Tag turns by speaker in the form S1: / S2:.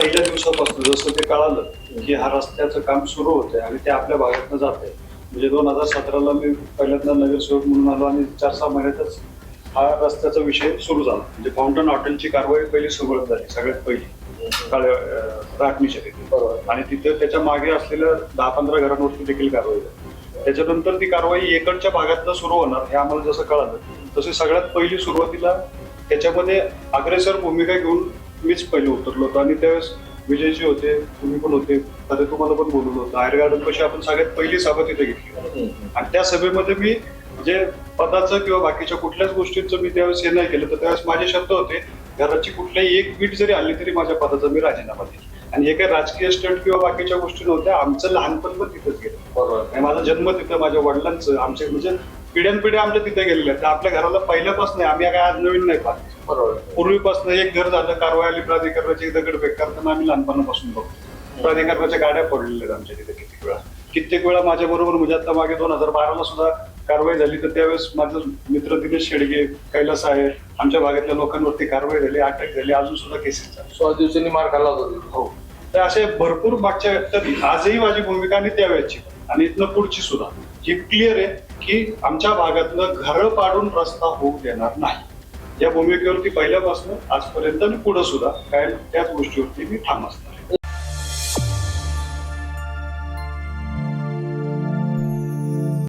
S1: पहिल्या दिवसापासून जसं ते कळालं की हा रस्त्याचं काम सुरू होतंय आणि ते आपल्या भागातनं जात आहे. म्हणजे 2017ला मी पहिल्यांदा नगरसेवक म्हणून आलो आणि 4-6 महिन्यातच हा रस्त्याचा विषय सुरू झाला. म्हणजे फाउंटन हॉटेलची कारवाई पहिली सुरुवात झाली, सगळ्यात पहिली राखणीच्या तिथे. आणि तिथे त्याच्या मागे असलेल्या 10-15 घरांवरती देखील कारवाई झाली. त्याच्यानंतर ती कारवाई इकडच्या भागातनं सुरू होणार हे आम्हाला जसं कळालं, तसे सगळ्यात पहिली सुरुवातीला त्याच्यामध्ये अग्रेसर भूमिका घेऊन मीच पहिले उतरलो होतो. आणि त्यावेळेस विजयजी होते, तुम्ही पण होते, तर तुम्हाला पण बोलवलं होतं. आयर गार्डन कशी आपण सगळ्यात पहिली सभा तिथे घेतली आणि त्या सभेमध्ये मी म्हणजे पदाचं किंवा बाकीच्या कुठल्याच गोष्टींचं मी त्यावेळेस हे नाही केलं. तर त्यावेळेस माझे शब्द होते, घराची कुठल्याही एक वीट जरी आली तरी माझ्या पदाचा मी राजीनामा देईल. आणि हे काही राजकीय स्टंट किंवा बाकीच्या गोष्टी नव्हत्या. आमचं लहानपण पण तिथंच गेलं. बरोबर. माझा जन्म तिथं, माझ्या वडिलांचं, आमचे म्हणजे पिढ्यानपिढ्या आमच्या तिथे गेलेल्या आहेत. तर आपल्या घराला पहिल्यापासून आम्ही काय आज नवीन नाही पाहत. बरोबर. पूर्वीपासून एक घर झालं, कारवाई आली प्राधिकरणाची, दगडफेक करताना आम्ही लहानपणापासून बघतो. प्राधिकरणाच्या गाड्या पडलेल्या आहेत आमच्या तिथे कित्येक वेळा माझ्या बरोबर. म्हणजे आता मागे 2012ला सुद्धा कारवाई झाली, तर त्यावेळेस माझं मित्र दिनेश शेडगे, कैलास आहे, आमच्या भागातल्या लोकांवरती कारवाई झाली, अटक झाली, अजून सुद्धा केसेस चालू.
S2: 16 दिवसांनी मार खाल्ला होता.
S1: हो. तर असे भरपूर मागच्या, तर आजही माझी भूमिका आणि त्यावेळेची आणि इथनं पुढची सुद्धा ही क्लिअर आहे की आमच्या भागातलं घरं पाडून रस्ता होऊ देणार नाही. या भूमिकेवरती पहिल्यापासून आजपर्यंत आणि पुढे सुद्धा काय त्याच गोष्टीवरती मी ठाम असणार.